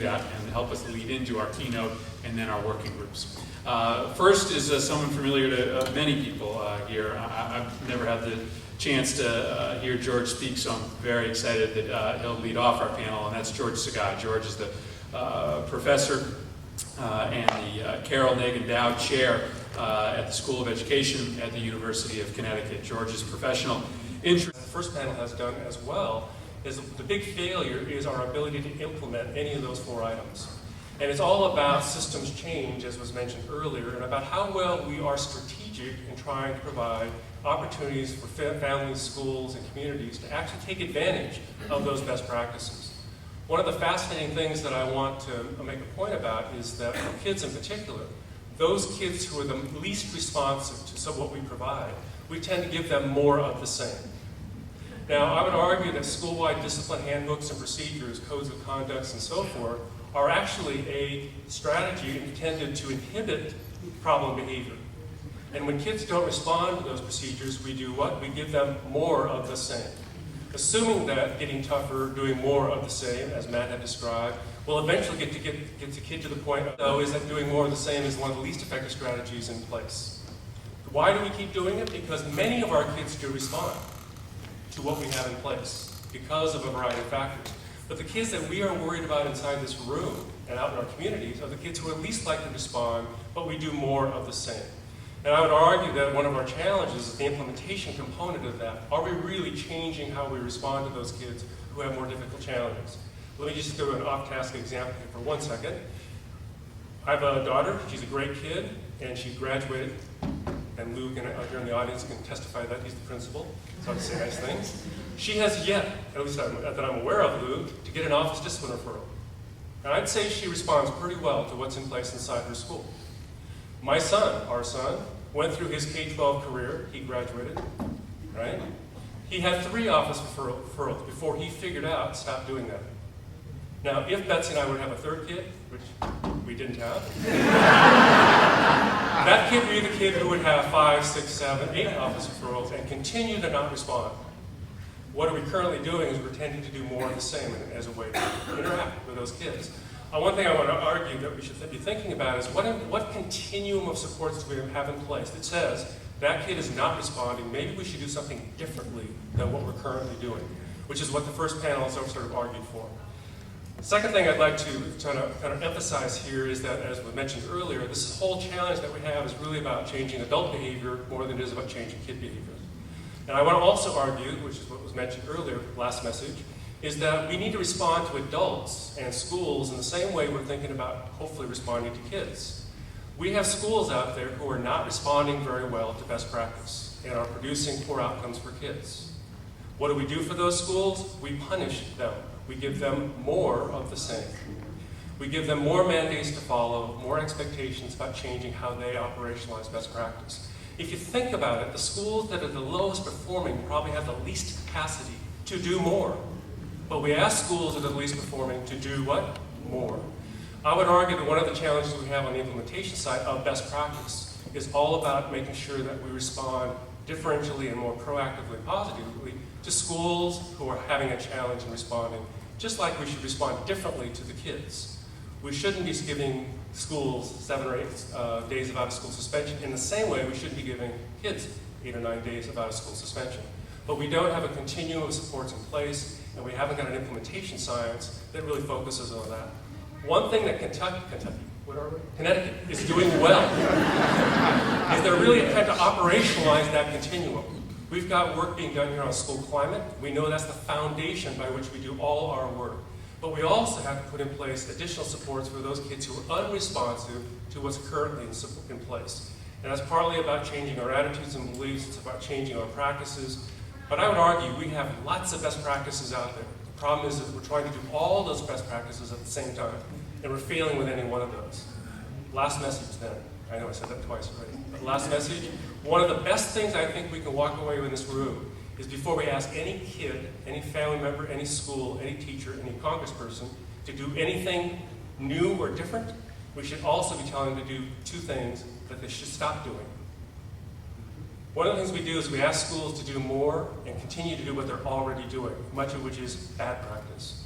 that and help us lead into our keynote and then our working groups. First is someone familiar to many people here. I've never had the chance to hear George speak, so I'm very excited that he'll lead off our panel, and that's George Sagai. George is the professor and the Carol Nagin Dow Chair at the School of Education at the University of Connecticut. George's professional interest. The first panel has done as well is the big failure is our ability to implement any of those 4 items. And it's all about systems change, as was mentioned earlier, and about how well we are strategic in trying to provide opportunities for families, schools, and communities to actually take advantage of those best practices. One of the fascinating things that I want to make a point about is that for kids in particular, those kids who are the least responsive to what we provide, we tend to give them more of the same. Now, I would argue that school-wide discipline handbooks and procedures, codes of conduct, and so forth, are actually a strategy intended to inhibit problem behavior. And when kids don't respond to those procedures, we do what? We give them more of the same. Assuming that getting tougher, doing more of the same, as Matt had described, will eventually get the kid to the point, though, is that doing more of the same is one of the least effective strategies in place. Why do we keep doing it? Because many of our kids do respond to what we have in place because of a variety of factors. But the kids that we are worried about inside this room and out in our communities are the kids who are least likely to respond, but we do more of the same. And I would argue that one of our challenges is the implementation component of that. Are we really changing how we respond to those kids who have more difficult challenges? Let me just do an off-task example here for 1 second. I have a daughter, she's a great kid, and she graduated, and Lou here in the audience can testify that he's the principal, so I'll say nice things. She has yet, at least that I'm aware of, Lou, to get an office discipline referral. And I'd say she responds pretty well to what's in place inside her school. My son, our son, went through his K-12 career. He graduated, right? He had 3 office referrals before he figured out, stop doing that. Now, if Betsy and I would have a 3rd kid, which we didn't have, that kid would be the kid who would have 5, 6, 7, 8 office referrals and continue to not respond. What are we currently doing is we're tending to do more of the same as a way to interact with those kids. One thing I want to argue that we should be thinking about is what continuum of supports do we have in place that says that kid is not responding, maybe we should do something differently than what we're currently doing, which is what the first panel sort of argued for. The second thing I'd like to kind of emphasize here is that, as was mentioned earlier, this whole challenge that we have is really about changing adult behavior more than it is about changing kid behavior. And I want to also argue, which is what was mentioned earlier, last message, is that we need to respond to adults and schools in the same way we're thinking about hopefully responding to kids. We have schools out there who are not responding very well to best practice and are producing poor outcomes for kids. What do we do for those schools? We punish them. We give them more of the same. We give them more mandates to follow, more expectations about changing how they operationalize best practice. If you think about it, the schools that are the lowest performing probably have the least capacity to do more. But we ask schools that are the least performing to do what? More. I would argue that one of the challenges we have on the implementation side of best practice is all about making sure that we respond differentially and more proactively and positively to schools who are having a challenge in responding, just like we should respond differently to the kids. We shouldn't be giving schools 7 or 8 days of out-of-school suspension in the same way we should be giving kids 8 or 9 days of out-of-school suspension. But we don't have a continuum of supports in place, and we haven't got an implementation science that really focuses on that. One thing that Connecticut is doing well is they're really trying to operationalize that continuum. We've got work being done here on school climate. We know that's the foundation by which we do all our work. But we also have to put in place additional supports for those kids who are unresponsive to what's currently in place. And that's partly about changing our attitudes and beliefs. It's about changing our practices. But I would argue we have lots of best practices out there. The problem is that we're trying to do all those best practices at the same time, and we're failing with any one of those. Last message then. I know I said that twice already. But last message, one of the best things I think we can walk away with in this room is before we ask any kid, any family member, any school, any teacher, any congressperson to do anything new or different, we should also be telling them to do 2 things that they should stop doing. One of the things we do is we ask schools to do more and continue to do what they're already doing, much of which is bad practice.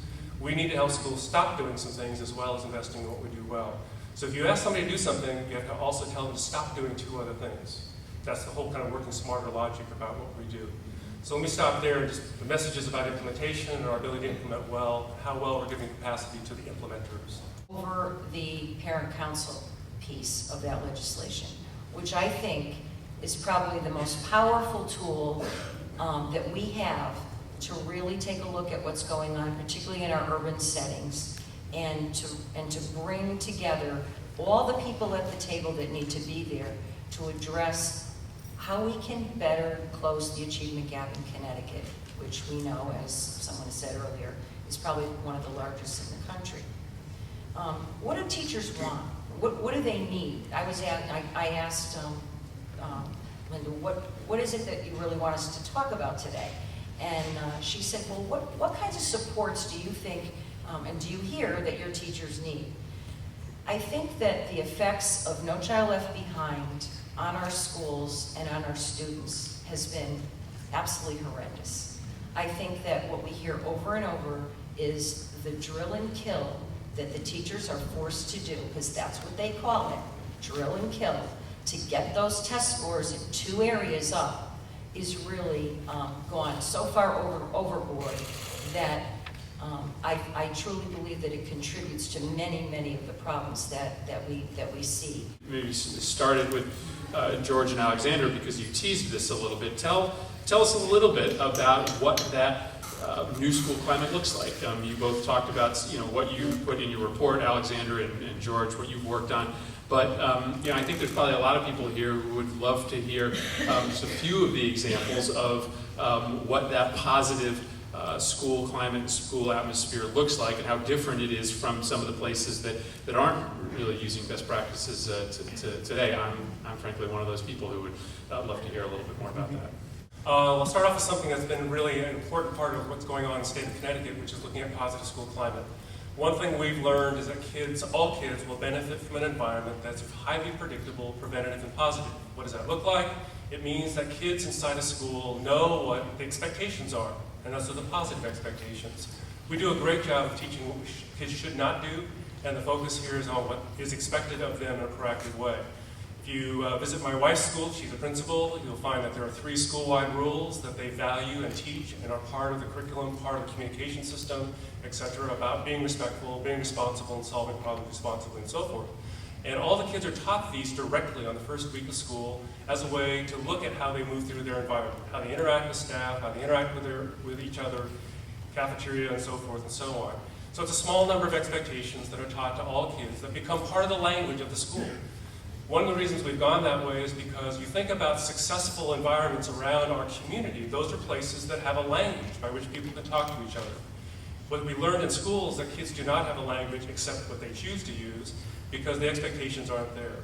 We need to help schools stop doing some things as well as investing in what we do well. So if you ask somebody to do something, you have to also tell them to stop doing 2 other things. That's the whole kind of working smarter logic about what we do. So let me stop there. Just the message is about implementation and our ability to implement well, how well we're giving capacity to the implementers. Over the parent council piece of that legislation, which I think is probably the most powerful tool that we have to really take a look at what's going on, particularly in our urban settings, and to bring together all the people at the table that need to be there to address how we can better close the achievement gap in Connecticut, which we know, as someone said earlier, is probably one of the largest in the country. What do teachers want? What do they need? I asked Linda, what is it that you really want us to talk about today? And she said, well, what kinds of supports do you think and do you hear that your teachers need? I think that the effects of No Child Left Behind on our schools and on our students has been absolutely horrendous. I think that what we hear over and over is the drill and kill that the teachers are forced to do, because that's what they call it, drill and kill, to get those test scores in 2 areas up is really gone so far overboard that I truly believe that it contributes to many, many of the problems that we see. Maybe started with George and Alexander, because you teased this a little bit. Tell us a little bit about what that new school climate looks like. You both talked about what you put in your report, Alexander and George, what you've worked on. But I think there's probably a lot of people here who would love to hear just a few of the examples of what that positive school climate and school atmosphere looks like, and how different it is from some of the places that aren't really using best practices today. I'm frankly one of those people who would love to hear a little bit more about that. I'll start off with something that's been really an important part of what's going on in the state of Connecticut, which is looking at positive school climate. One thing we've learned is that all kids will benefit from an environment that's highly predictable, preventative, and positive. What does that look like? It means that kids inside a school know what the expectations are, and those are the positive expectations. We do a great job of teaching what kids should not do, and the focus here is on what is expected of them in a proactive way. If you visit my wife's school, she's a principal, you'll find that there are 3 school-wide rules that they value and teach and are part of the curriculum, part of the communication system, etc., about being respectful, being responsible, and solving problems responsibly, and so forth. And all the kids are taught these directly on the first week of school as a way to look at how they move through their environment, how they interact with staff, how they interact with each other, cafeteria, and so forth and so on. So it's a small number of expectations that are taught to all kids that become part of the language of the school. One of the reasons we've gone that way is because you think about successful environments around our community, those are places that have a language by which people can talk to each other. What we learned in schools is that kids do not have a language except what they choose to use because the expectations aren't there.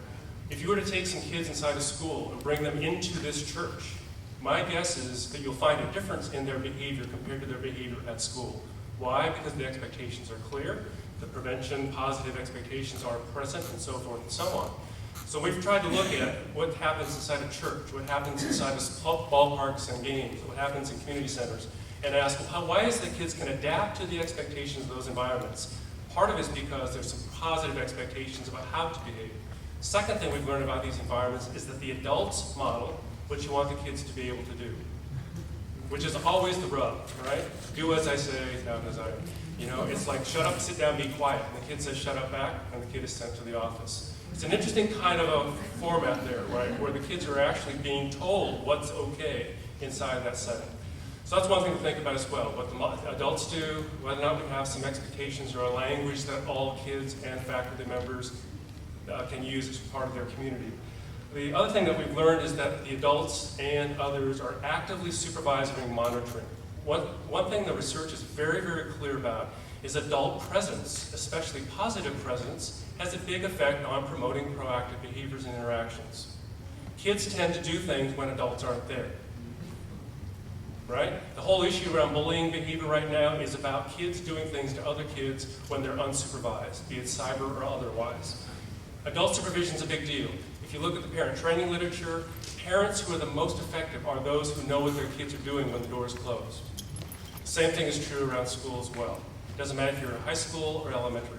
If you were to take some kids inside a school and bring them into this church, my guess is that you'll find a difference in their behavior compared to their behavior at school. Why? Because the expectations are clear, the prevention, positive expectations are present, and so forth and so on. So we've tried to look at what happens inside a church, what happens inside ballparks and games, what happens in community centers, and ask, well, why is it that kids can adapt to the expectations of those environments? Part of it is because there's some positive expectations about how to behave. Second thing we've learned about these environments is that the adults model what you want the kids to be able to do, which is always the rub, right? Do as I say, not as I, it's like shut up, sit down, be quiet. And the kid says shut up back, and the kid is sent to the office. It's an interesting kind of a format there, right, where the kids are actually being told what's okay inside that setting. So that's one thing to think about as well, what the adults do, whether or not we have some expectations or a language that all kids and faculty members can use as part of their community. The other thing that we've learned is that the adults and others are actively supervising and monitoring. One thing the research is very, very clear about is adult presence, especially positive presence, has a big effect on promoting proactive behaviors and interactions. Kids tend to do things when adults aren't there, right? The whole issue around bullying behavior right now is about kids doing things to other kids when they're unsupervised, be it cyber or otherwise. Adult supervision is a big deal. If you look at the parent training literature, parents who are the most effective are those who know what their kids are doing when the door is closed. Same thing is true around school as well. It doesn't matter if you're in high school or elementary.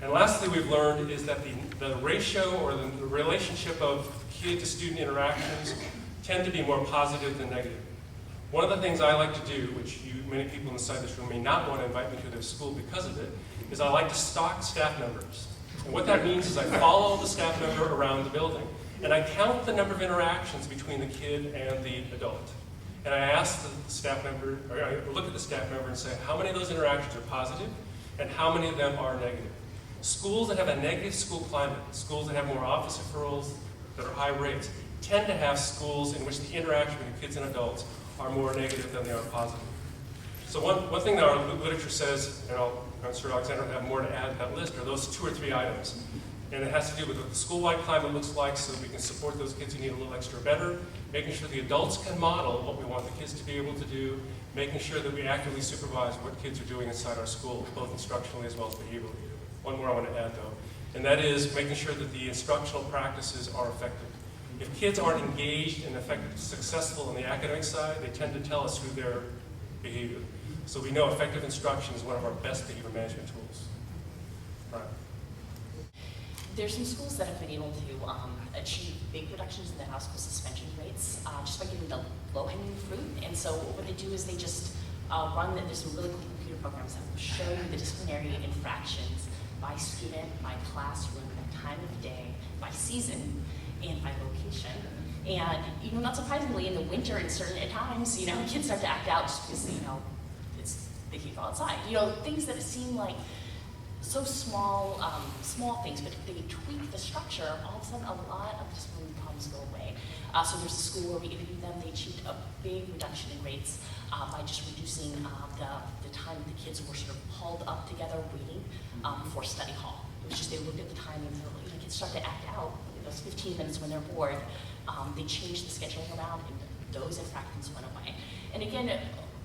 And lastly, we've learned is that the ratio or the relationship of kid-to-student interactions tend to be more positive than negative. One of the things I like to do, which many people inside this room may not want to invite me to their school because of it, is I like to stalk staff members. And what that means is I follow the staff member around the building, and I count the number of interactions between the kid and the adult. And I ask the staff member, or I look at the staff member and say, how many of those interactions are positive, and how many of them are negative? Schools that have a negative school climate, schools that have more office referrals, that are high rates, tend to have schools in which the interaction between kids and adults are more negative than they are positive. So one thing that our literature says, and I'm sure Alexander will have more to add to that list, are those 2 or 3 items. And it has to do with what the school-wide climate looks like so that we can support those kids who need a little extra better, making sure the adults can model what we want the kids to be able to do, making sure that we actively supervise what kids are doing inside our school, both instructionally as well as behaviorally. One more I want to add though, and that is making sure that the instructional practices are effective. If kids aren't engaged and effective, successful on the academic side, they tend to tell us through their behavior. So we know effective instruction is one of our best behavior management tools. All right. There's some schools that have been able to achieve big reductions in their out-of-school suspension rates just by giving the low-hanging fruit. And so what they do is they just there's some really cool computer programs that will show you the disciplinary infractions by student, by classroom, by time of day, by season, and by location. And, not surprisingly, in the winter, in certain times, kids start to act out just because, they can't go outside. Things that seem like so small, small things, but if they tweak the structure, all of a sudden a lot of discipline problems go away. So there's a school where we interviewed them, they achieved a big reduction in rates by just reducing the time the kids were sort of hauled up together waiting for study hall. It was just they looked at the time and kids start to act out. Those 15 minutes when they're bored, they changed the scheduling around and those infractions went away. And again,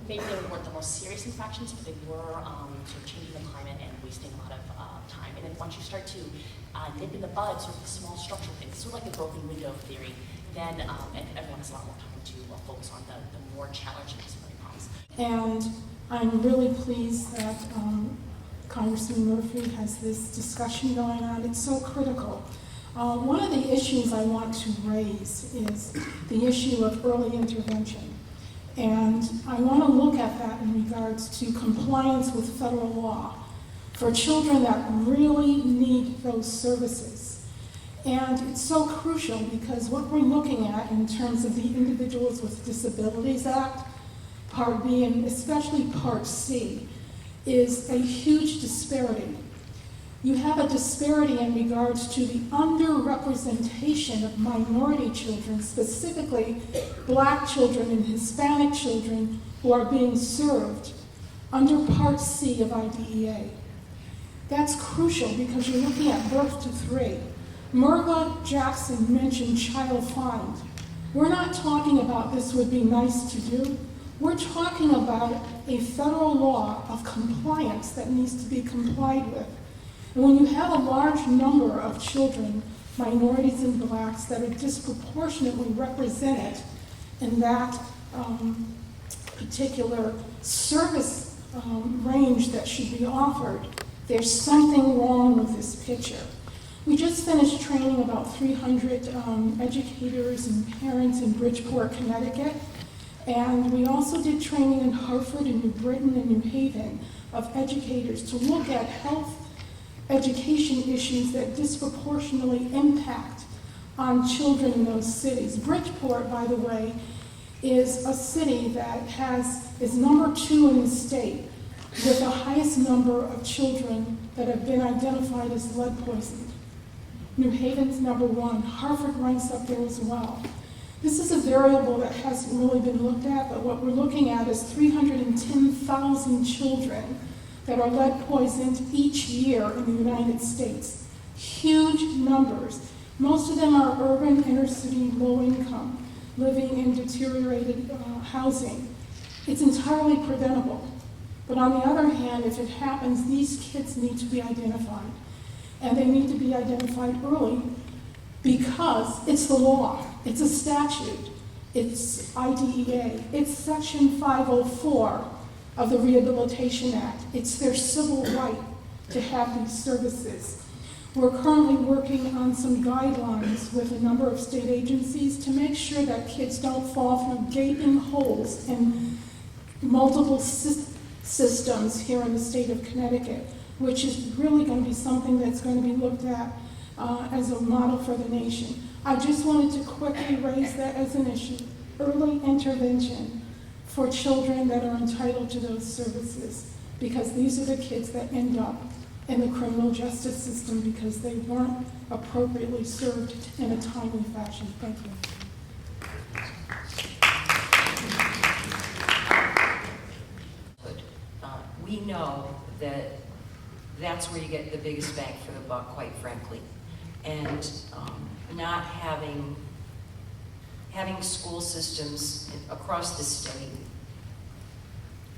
maybe they weren't the most serious infractions, but they were sort of changing the climate and wasting a lot of time. And then once you start to nip in the bud, sort of the small structural things, sort of like the broken window theory, then everyone has a lot more time to focus on the more challenging disciplinary problems. And I'm really pleased that Congressman Murphy has this discussion going on. It's so critical. One of the issues I want to raise is the issue of early intervention. And I want to look at that in regards to compliance with federal law for children that really need those services. And it's so crucial because what we're looking at in terms of the Individuals with Disabilities Act, Part B and especially Part C, is a huge disparity. You have a disparity in regards to the underrepresentation of minority children, specifically Black children and Hispanic children who are being served under Part C of IDEA. That's crucial because you're looking at birth to 3. Merva Jackson mentioned child find. We're not talking about this would be nice to do. We're talking about a federal law of compliance that needs to be complied with. And when you have a large number of children, minorities and Blacks, that are disproportionately represented in that particular service range that should be offered, there's something wrong with this picture. We just finished training about 300 educators and parents in Bridgeport, Connecticut. And we also did training in Hartford and New Britain and New Haven of educators to look at health education issues that disproportionately impact on children in those cities. Bridgeport, by the way, is a city that is number 2 in the state with the highest number of children that have been identified as lead poisoned. New Haven's number 1. Hartford ranks up there as well. This is a variable that hasn't really been looked at, but what we're looking at is 310,000 children that are lead poisoned each year in the United States. Huge numbers. Most of them are urban, inner city, low income, living in deteriorated housing. It's entirely preventable. But on the other hand, if it happens, these kids need to be identified. And they need to be identified early because it's the law. It's a statute. It's IDEA. It's Section 504 of the Rehabilitation Act. It's their civil right to have these services. We're currently working on some guidelines with a number of state agencies to make sure that kids don't fall through gaping holes in multiple systems here in the state of Connecticut, which is really going to be something that's going to be looked at as a model for the nation. I just wanted to quickly raise that as an issue. Early intervention for children that are entitled to those services, because these are the kids that end up in the criminal justice system because they weren't appropriately served in a timely fashion. Thank you. We know that that's where you get the biggest bang for the buck, quite frankly. And not having school systems across the state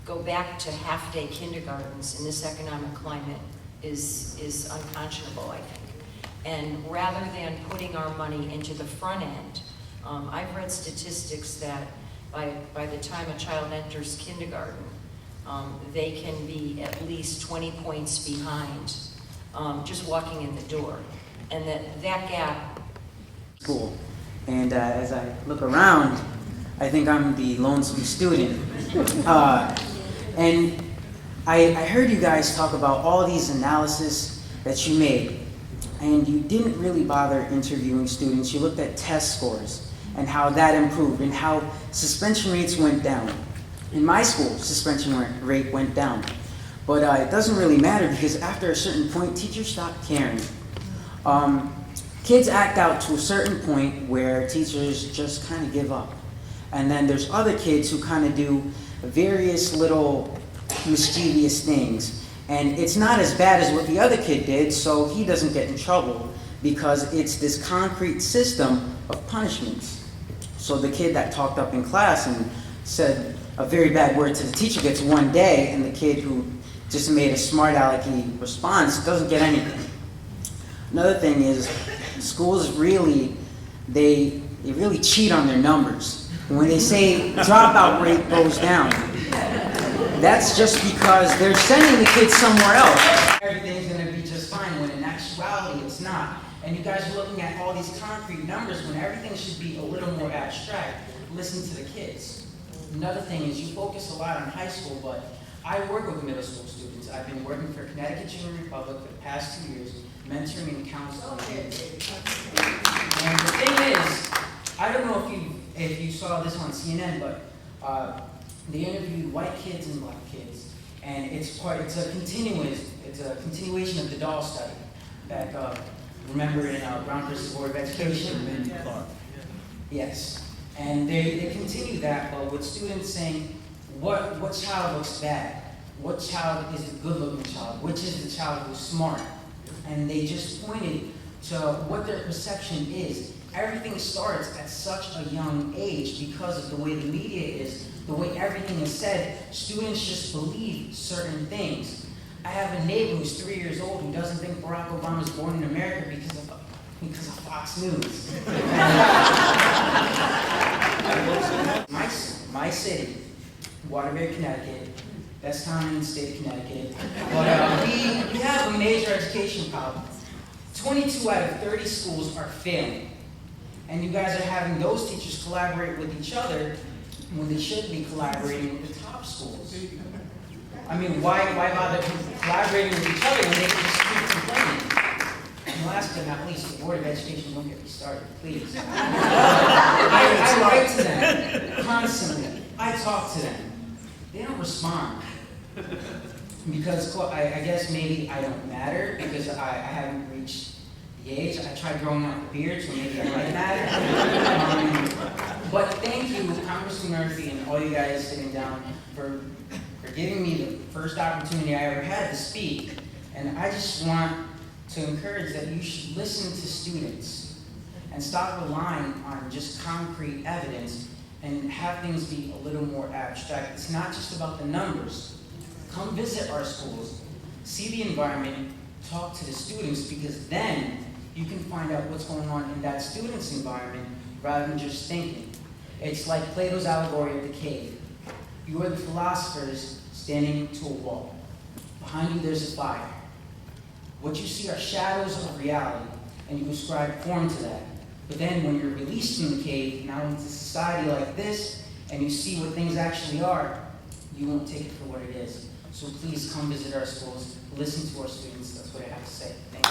go back to half-day kindergartens in this economic climate is unconscionable, I think. And rather than putting our money into the front end, I've read statistics that by the time a child enters kindergarten, they can be at least 20 points behind just walking in the door. And that gap. School. And as I look around, I think I'm the lonesome student. And I heard you guys talk about all these analysis that you made, and you didn't really bother interviewing students. You looked at test scores and how that improved and how suspension rates went down. In my school, suspension rate went down. But it doesn't really matter because after a certain point, teachers stop caring. Kids act out to a certain point where teachers just kind of give up. And then there's other kids who kind of do various little mischievous things. And it's not as bad as what the other kid did, so he doesn't get in trouble because it's this concrete system of punishments. So the kid that talked up in class and said a very bad word to the teacher gets 1 day, and the kid who just made a smart alecky response doesn't get anything. Another thing is schools really, they really cheat on their numbers. When they say dropout rate goes down, that's just because they're sending the kids somewhere else. Everything's going to be just fine when in actuality it's not. And you guys are looking at all these concrete numbers when everything should be a little more abstract. Listen to the kids. Another thing is you focus a lot on high school, but I work with middle school students. I've been working for Connecticut Junior Republic for the past 2 years, mentoring and counseling kids. And the thing is, I don't know if you saw this on CNN, but they interviewed white kids and black kids, and it's a continuation of the doll study that remember in Brown versus Board of Education. Yes, and they continue that, but with students saying, what child looks bad? What child is a good-looking child? Which is the child who's smart? And they just pointed to what their perception is. Everything starts at such a young age because of the way the media is, the way everything is said. Students just believe certain things. I have a neighbor who's 3 years old who doesn't think Barack Obama was born in America because of Fox News. My city, Waterbury, Connecticut, best town in the state of Connecticut, but we have a major education problem. 22 out of 30 schools are failing. And you guys are having those teachers collaborate with each other when they should be collaborating with the top schools. I mean, why bother collaborating with each other when they can just keep complaining? And last but not least, the Board of Education, don't get me started, please. I write to them constantly. I talk to them. They don't respond. Because I guess maybe I don't matter because I haven't reached the age. I tried growing out the beard, so maybe I might matter. But thank you, Congressman Murphy, and all you guys sitting down for giving me the first opportunity I ever had to speak. And I just want to encourage that you should listen to students and stop relying on just concrete evidence and have things be a little more abstract. It's not just about the numbers. Come visit our schools, see the environment, talk to the students, because then you can find out what's going on in that student's environment rather than just thinking. It's like Plato's allegory of the cave. You are the philosophers standing to a wall. Behind you, there's a fire. What you see are shadows of reality, and you ascribe form to that. But then when you're released from the cave, now into society like this, and you see what things actually are, you won't take it for what it is. So please come visit our schools, listen to our students. That's what I have to say. Thank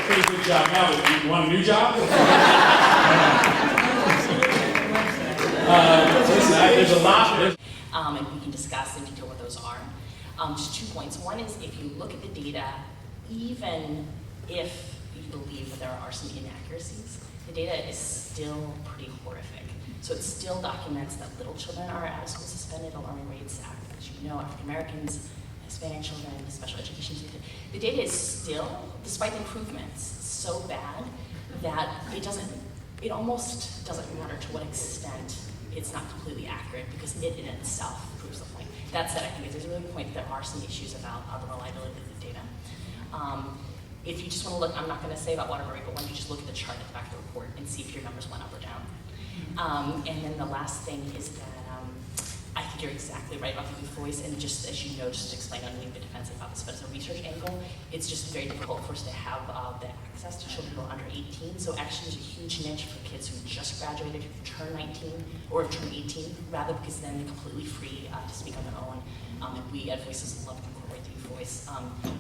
Pretty good job now, but you want a new job? Listen, there's a lot. And we can discuss in detail what those are. Just 2 points. One is if you look at the data, even if you believe that there are some inaccuracies, the data is still pretty horrific. So it still documents that little children are out of school suspended, alarming rates, as you know, African Americans, Hispanic children, special education students. The data is still, despite improvements, so bad that it almost doesn't matter to what extent it's not completely accurate, because it in itself proves the point. That said, I think there's a really good point that there are some issues about the reliability of the data. If you just want to look, I'm not going to say about Waterbury, but why don't you just look at the chart at the back of the report and see if your numbers went up or down. And then the last thing is that I think you're exactly right about the youth voice, and just as you know, just to explain, I don't mean to be defensive about this, but as a research angle, it's just very difficult for us to have the access to children who are under 18. So actually there's a huge niche for kids who just graduated, who turn 19, or turn 18, rather, because then they're completely free to speak on their own. And we at Voices love to incorporate the youth voice.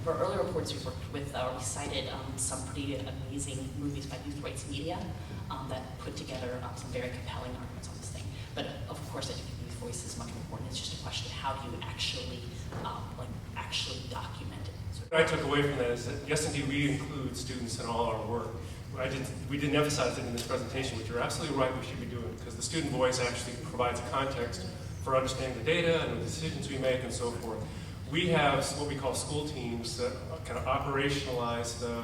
For earlier reports we worked with, we cited some pretty amazing movies by Youth Rights Media that put together some very compelling arguments on this thing. But of course, I think voice is much more important. It's just a question of how do you actually, actually document it. So what I took away from that is that, yes, indeed, we include students in all our work. We didn't emphasize it in this presentation, which you're absolutely right we should be doing, because the student voice actually provides a context for understanding the data and the decisions we make and so forth. We have what we call school teams that kind of operationalize the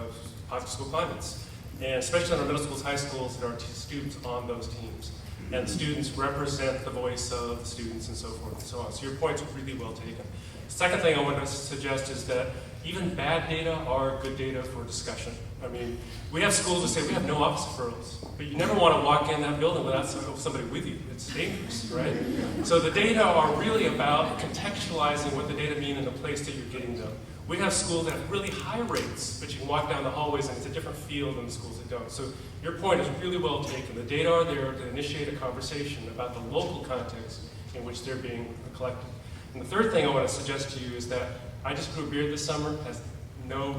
positive school climates, and especially in our middle schools, high schools, there are students on those teams. And students represent the voice of the students and so forth and so on. So your point's really well taken. Second thing I want to suggest is that even bad data are good data for discussion. I mean, we have schools that say we have no office referrals, but you never want to walk in that building without somebody with you. It's dangerous, right? So the data are really about contextualizing what the data mean in the place that you're getting them. We have schools that have really high rates, but you can walk down the hallways and it's a different feel than the schools that don't. So your point is really well taken. The data are there to initiate a conversation about the local context in which they're being collected. And the third thing I want to suggest to you is that I just grew a beard this summer. There's no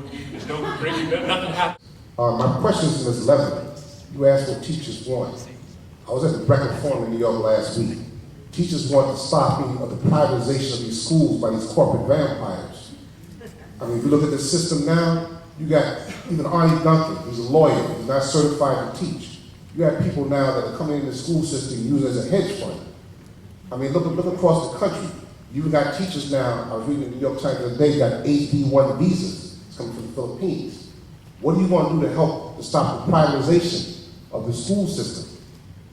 breaking, nothing happened. My question is to Ms. Levin. You asked what teachers want. I was at the Brecken Forum in New York last week. Teachers want the stopping of the privatization of these schools by these corporate vampires. I mean, if you look at the system now, you got even Arnie Duncan, he's a lawyer, he's not certified to teach. You have people now that are coming into the school system used as a hedge fund. I mean, look across the country. You've got teachers now, I was reading the New York Times the other day, got HD1 visas coming from the Philippines. What do you want to do to help to stop the privatization of the school system?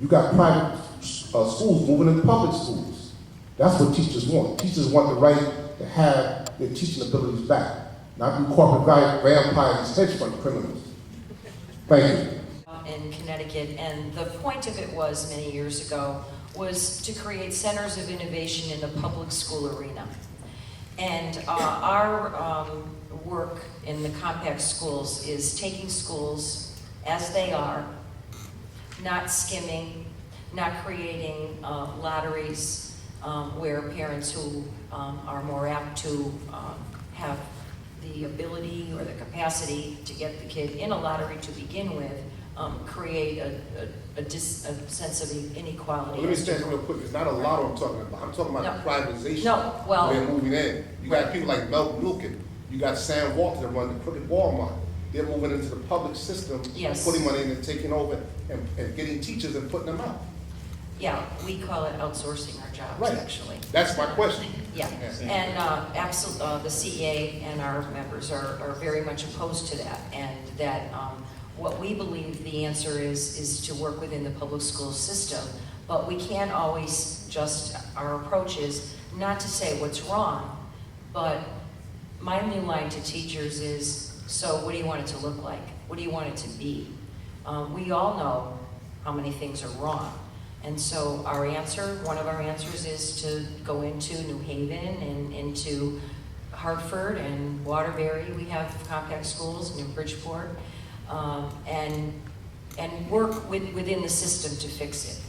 You got private schools moving into public schools. That's what teachers want. Teachers want the right to have their teaching abilities back, not be corporate vampires, hedge fund criminals. Thank you. In Connecticut, and the point of it was, many years ago, was to create centers of innovation in the public school arena. And our work in the compact schools is taking schools as they are, not skimming, not creating lotteries where parents who are more apt to have the ability or the capacity to get the kid in a lottery to begin with, create a sense of inequality. Well, let me stand real quick. It's not a lot I'm talking about. I'm talking about the privatization. No, well, they're moving in. You got people like Melvin Wilkin. You got Sam Walton that run the crooked Walmart. They're moving into the public system, yes, putting money in and taking over and getting teachers and putting them out. Yeah, we call it outsourcing our jobs, right. Actually. That's my question. Yeah, and absolutely, the CEA and our members are very much opposed to that, and that what we believe the answer is to work within the public school system, but we can't always just, our approach is not to say what's wrong, but my new line to teachers is, so what do you want it to look like? What do you want it to be? We all know how many things are wrong. And so our answer, one of our answers is to go into New Haven and into Hartford and Waterbury. We have compact schools, and in Bridgeport, and work within the system to fix it.